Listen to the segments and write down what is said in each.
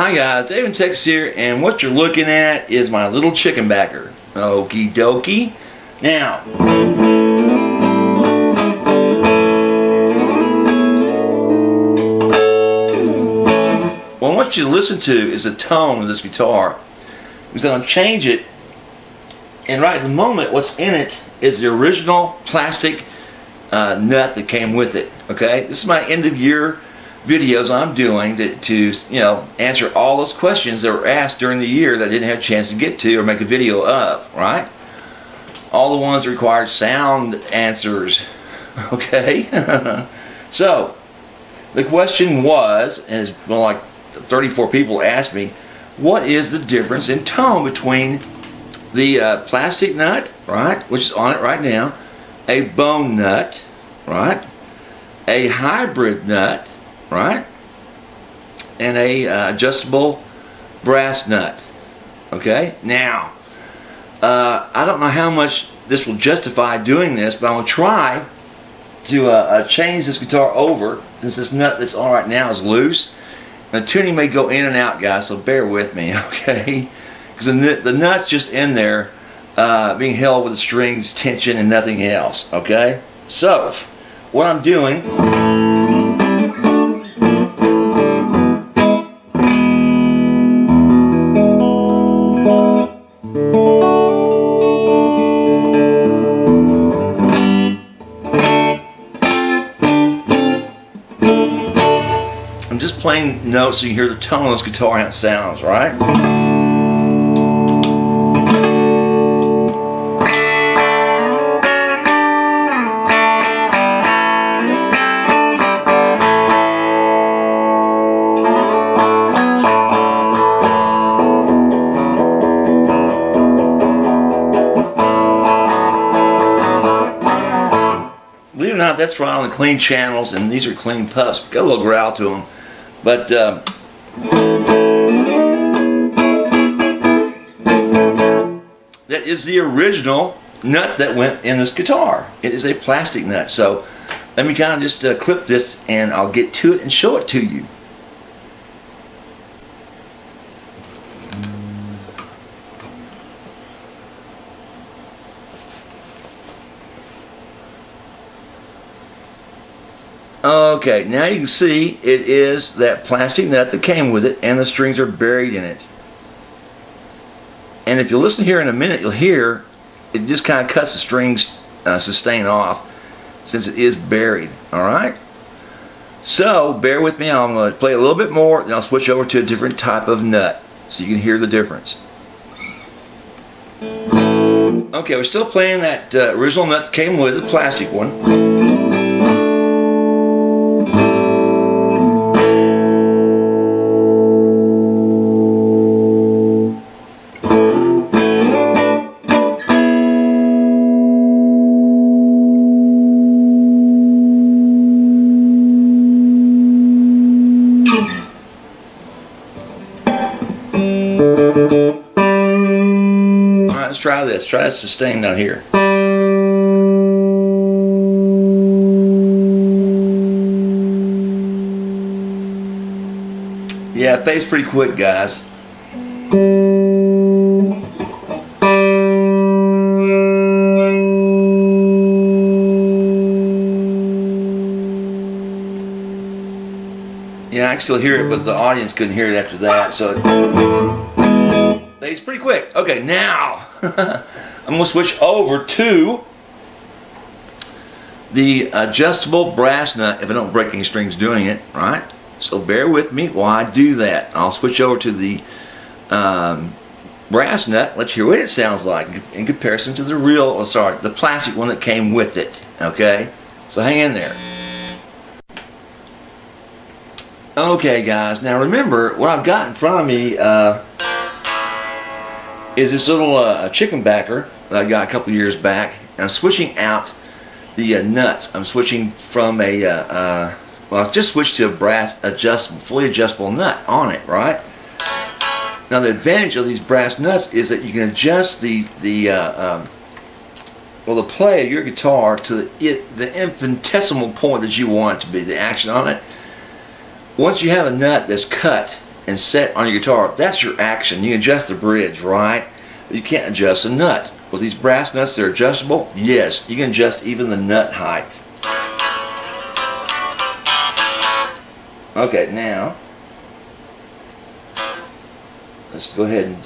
Hi guys, Dave in Texas here, and what you're looking at is my little chicken backer. Okie dokie. Now, what I want you to listen to is the tone of this guitar, because I'm going to change it, and right at the moment what's in it is the original plastic nut that came with it. Okay, this is my end of year videos I'm doing to answer all those questions that were asked during the year that I didn't have a chance to get to or make a video of, right? All the ones that required sound answers, okay? So, the question was, as well, like 34 people asked me, what is the difference in tone between the plastic nut, right, which is on it right now, a bone nut, right, a hybrid nut, right, and a adjustable brass nut. Okay, now I don't know how much this will justify doing this, but I'm gonna try to change this guitar over, since this nut that's on right now is loose. The tuning may go in and out, guys, so bear with me, okay? Because the nut's just in there being held with the strings tension and nothing else, okay? So what I'm doing, I'm just playing notes so you hear the tone of this guitar, how it sounds, right? Believe it or not, that's right on the clean channels, and these are clean puffs. Got a little growl to them. But that is the original nut that went in this guitar. It is a plastic nut. So let me kind of just clip this, and I'll get to it and show it to you. Okay, now you can see it is that plastic nut that came with it, and the strings are buried in it. And if you listen here in a minute, you'll hear it just kind of cuts the strings sustain off, since it is buried. Alright? So, bear with me, I'm going to play a little bit more, and I'll switch over to a different type of nut, so you can hear the difference. Okay, we're still playing that original nut that came with the plastic one. Alright, let's try this. Try to sustain down here. Yeah, it fades pretty quick, guys. Yeah, I can still hear it, but the audience couldn't hear it after that, so it fades pretty quick. Okay, now I'm going to switch over to the adjustable brass nut if I don't break any strings doing it, right? So bear with me while I do that. I'll switch over to the brass nut, let you hear what it sounds like in comparison to the the plastic one that came with it, okay? So hang in there. Okay guys, now remember what I've got in front of me is this little chicken backer that I got a couple years back, and I'm switching out the nuts. I'm switching from a well, I just switched to a brass fully adjustable nut on it, right? Now the advantage of these brass nuts is that you can adjust the play of your guitar to the infinitesimal point that you want it to be, the action on it. Once you have a nut that's cut and set on your guitar, that's your action. You can adjust the bridge, right? But you can't adjust the nut. With these brass nuts, they're adjustable. Yes, you can adjust even the nut height. Okay, now let's go ahead and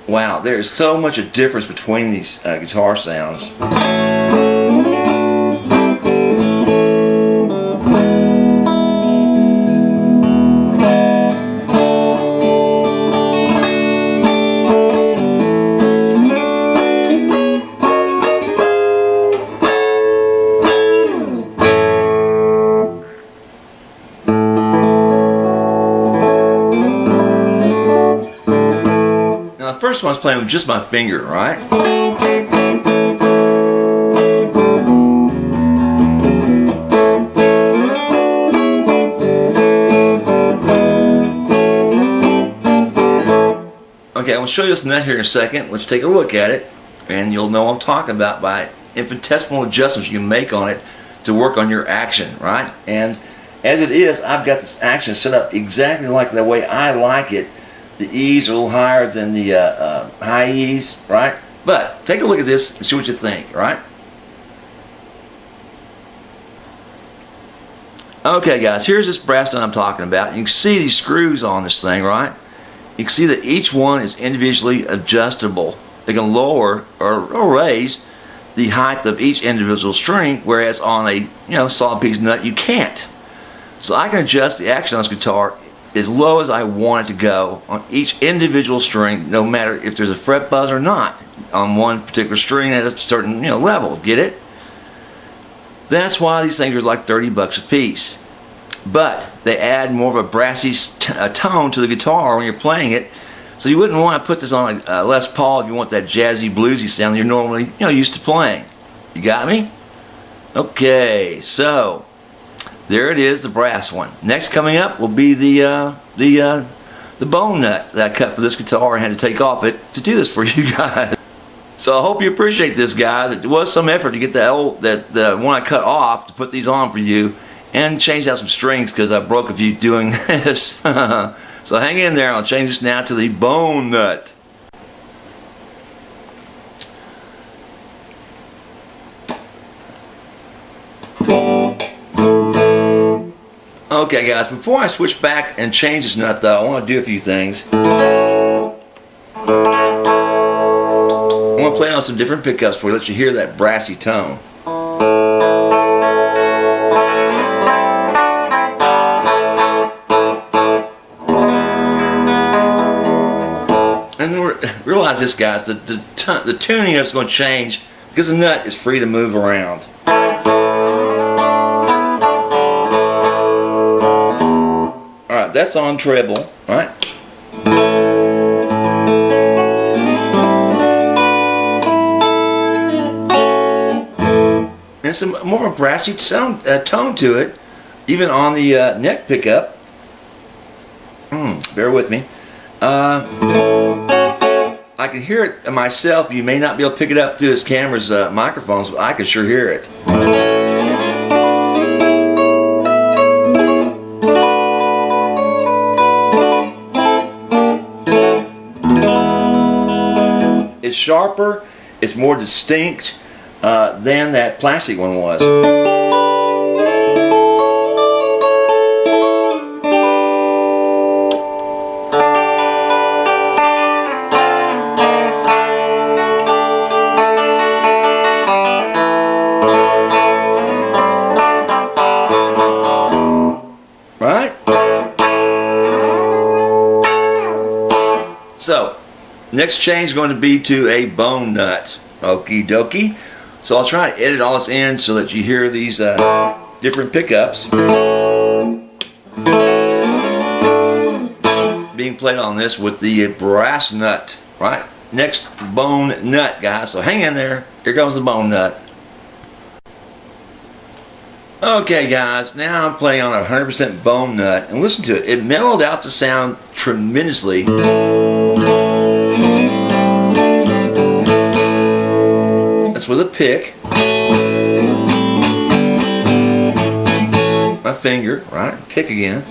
wow, there's so much a difference between these guitar sounds. Now the first one I was playing with just my finger, right? Okay, I'm going to show you this nut here in a second. Let's take a look at it, and you'll know what I'm talking about by infinitesimal adjustments you can make on it to work on your action, right? And as it is, I've got this action set up exactly like the way I like it. The E's are a little higher than the high E's, right? But take a look at this and see what you think, right? Okay, guys, here's this brass nut I'm talking about. You can see these screws on this thing, right? You can see that each one is individually adjustable. They can lower or raise the height of each individual string, whereas on a solid piece nut you can't. So I can adjust the action on this guitar as low as I want it to go on each individual string, no matter if there's a fret buzz or not on one particular string at a certain level. Get it? That's why these things are like 30 bucks a piece. But they add more of a brassy tone to the guitar when you're playing it. So you wouldn't want to put this on a Les Paul if you want that jazzy bluesy sound you're normally used to playing. You got me? Okay, so there it is, the brass one. Next coming up will be the bone nut that I cut for this guitar and had to take off it to do this for you guys. So I hope you appreciate this, guys. It was some effort to get the one I cut off to put these on for you and change out some strings because I broke a few doing this. So hang in there. I'll change this now to the bone nut. Okay, guys, before I switch back and change this nut though, I want to do a few things. I want to play on some different pickups for you, let you hear that brassy tone. And realize this, guys, the tuning is going to change because the nut is free to move around. Alright, that's on treble, right? And some more of a brassy sound tone to it, even on the neck pickup. Bear with me. I can hear it myself. You may not be able to pick it up through this camera's microphones, but I can sure hear it. It's sharper, it's more distinct than that plastic one was. Right? So, next change is going to be to a bone nut. Okie dokie. So I'll try to edit all this in so that you hear these different pickups being played on this with the brass nut. Right? Next, bone nut, guys. So hang in there. Here comes the bone nut. Okay, guys, now I'm playing on a 100% bone nut, and listen to it. It mellowed out the sound tremendously. with a pick. My finger, right? Pick again.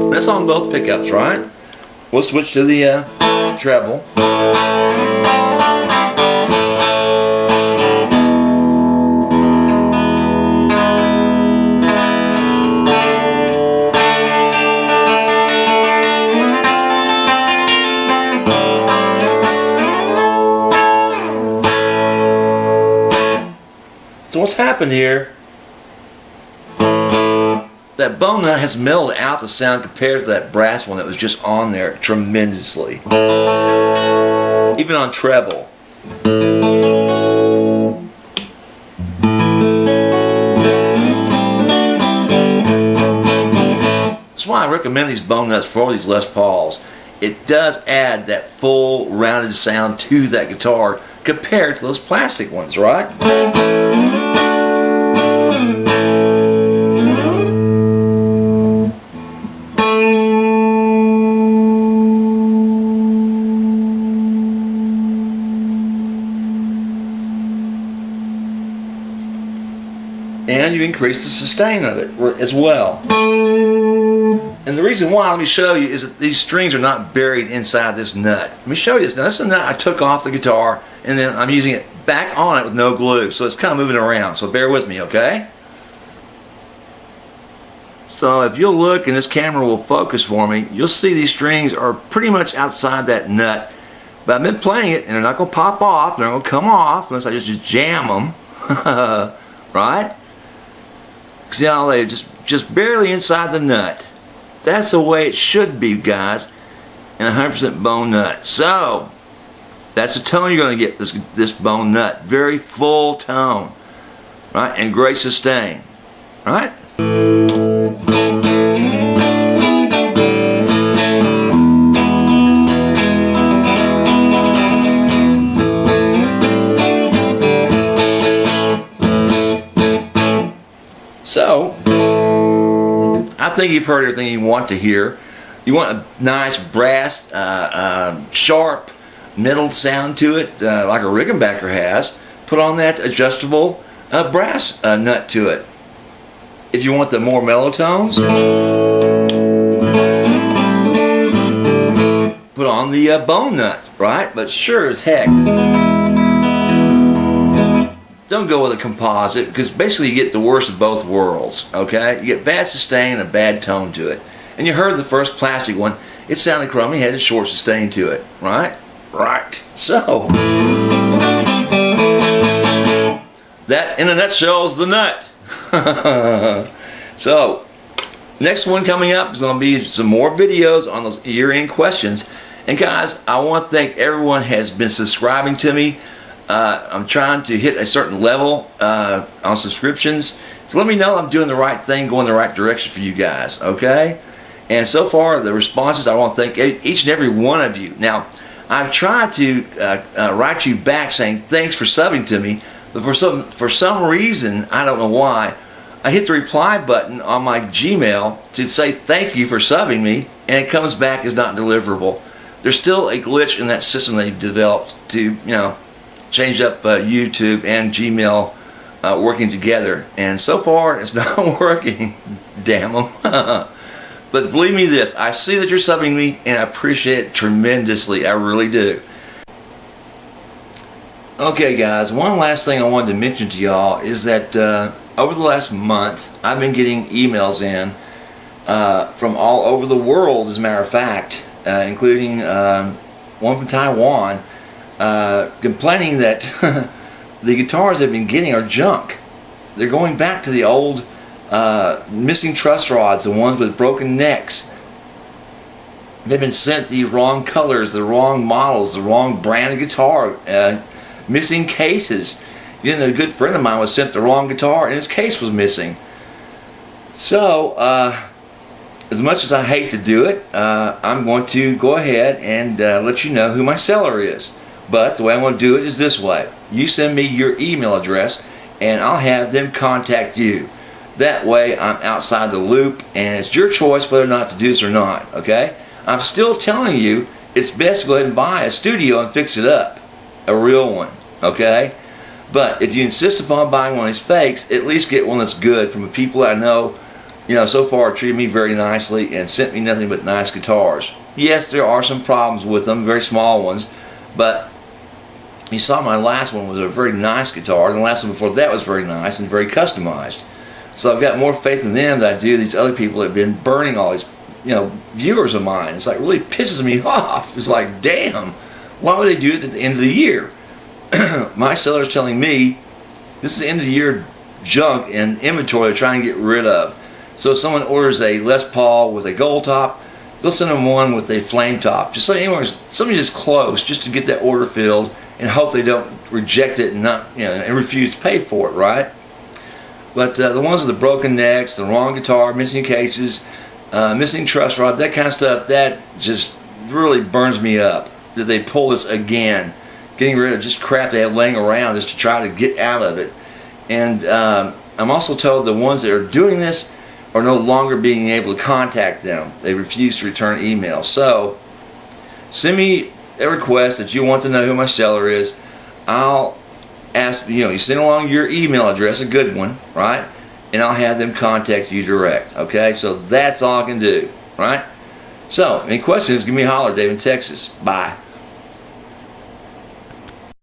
That's on both pickups, right? We'll switch to the treble. So what's happened here? That bone nut has mellowed out the sound compared to that brass one that was just on there tremendously. Even on treble. That's why I recommend these bone nuts for these Les Pauls. It does add that full rounded sound to that guitar compared to those plastic ones, right? And you increase the sustain of it as well. And the reason why, let me show you, is that these strings are not buried inside this nut. Let me show you this. Now, this is a nut I took off the guitar, and then I'm using it back on it with no glue. So it's kind of moving around. So bear with me, okay? So if you'll look, and this camera will focus for me, you'll see these strings are pretty much outside that nut. But I've been playing it, and they're not going to pop off. They're going to come off unless I just jam them. Right? See how they just barely inside the nut. That's the way it should be, guys, in a 100% bone nut. So that's the tone you're going to get this bone nut. Very full tone, right, and great sustain, right? So, I think you've heard everything you want to hear. You want a nice brass, sharp, metal sound to it, like a Rickenbacker has. Put on that adjustable brass nut to it. If you want the more mellow tones, put on the bone nut, right? But sure as heck, don't go with a composite, because basically you get the worst of both worlds, okay? You get bad sustain and a bad tone to it. And you heard the first plastic one, it sounded crummy, had a short sustain to it, right? Right. So, that in a nutshell is the nut. So, next one coming up is going to be some more videos on those year-end questions. And guys, I want to thank everyone who has been subscribing to me. I'm trying to hit a certain level on subscriptions. So let me know I'm doing the right thing, going the right direction for you guys, okay? And so far, the responses, I want to thank each and every one of you. Now, I've tried to write you back saying thanks for subbing to me, but for some reason, I don't know why, I hit the reply button on my Gmail to say thank you for subbing me, and it comes back as not deliverable. There's still a glitch in that system they've developed to, change up YouTube and Gmail working together, and so far it's not working. Damn them. But believe me this, I see that you're subbing me and I appreciate it tremendously. I really do. Okay guys, one last thing I wanted to mention to y'all is that over the last month I've been getting emails in from all over the world, as a matter of fact, including one from Taiwan, complaining that the guitars they've been getting are junk. They're going back to the old missing truss rods, the ones with broken necks. They've been sent the wrong colors, the wrong models, the wrong brand of guitar, missing cases. Then a good friend of mine was sent the wrong guitar and his case was missing. So as much as I hate to do it, I'm going to go ahead and let you know who my seller is. But the way I'm going to do it is this way. You send me your email address and I'll have them contact you. That way I'm outside the loop and it's your choice whether or not to do this or not, okay? I'm still telling you it's best to go ahead and buy a studio and fix it up. A real one, okay? But if you insist upon buying one of these fakes, at least get one that's good from the people I know, so far treated me very nicely and sent me nothing but nice guitars. Yes, there are some problems with them, very small ones, but you saw my last one was a very nice guitar, and the last one before that was very nice and very customized. So I've got more faith in them than I do these other people that have been burning all these, viewers of mine. It's like really pisses me off. It's like, damn, why would they do it at the end of the year? My seller's telling me this is the end of the year junk and inventory they're trying to get rid of. So if someone orders a Les Paul with a gold top, they'll send them one with a flame top. Just like anywhere, something just close, just to get that order filled and hope they don't reject it and not, and refuse to pay for it, right? But the ones with the broken necks, the wrong guitar, missing cases, missing truss rod, that kind of stuff, that just really burns me up. That they pull this again, getting rid of just crap they have laying around just to try to get out of it. And I'm also told the ones that are doing this are no longer being able to contact them. They refuse to return emails. So send me a request that you want to know who my seller is. I'll ask, you send along your email address, a good one, right? And I'll have them contact you direct, okay? So that's all I can do, right? So, any questions, give me a holler, Dave in Texas. Bye.